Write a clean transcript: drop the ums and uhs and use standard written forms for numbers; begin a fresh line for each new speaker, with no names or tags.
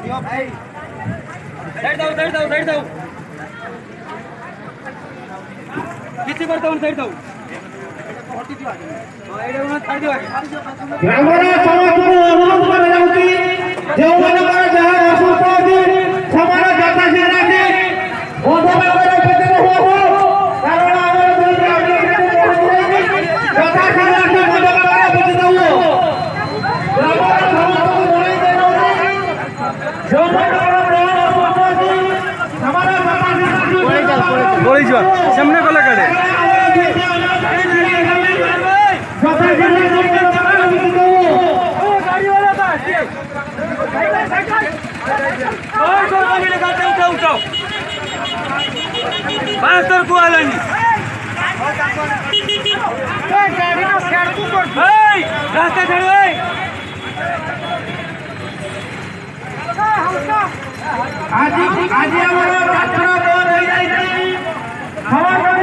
Side दाओ किसी करता हूं साइड दाओ एडे उना छाड़ दियो
ग्रामरा समाजକୁ ଅନୁରୋଧ କରାଯାଉଛି ଯେଉଁମାନଙ୍କର ଯାହା ଅସୁସ୍ଥ ଅଛି ସେମାନେ ଯଥାଶୀଘ୍ର ବନ୍ଧ ଭାବରେ ଉପସ୍ଥିତ ହୁଅ କାରଣ ଆମର ଦୁଇଟି ଯଥାଶୀଘ୍ର ବନ୍ଧ ଭାବରେ ଉପସ୍ଥିତ ହୁଅ ଗ୍ରାମର ସମସ୍ତଙ୍କୁ ଜଣାଇ ଦେଉଛନ୍ତି ଯେଉଁମାନଙ୍କର ଦେହ ଅସୁସ୍ଥ ଅଛି ସେମାନେ ଯଥାଶୀଘ୍ର
गोली जा सामने कला काडे मास्टर को आलानी रास्ता छोड़ो
आज हमारा यात्रा बंद हो जाएगी।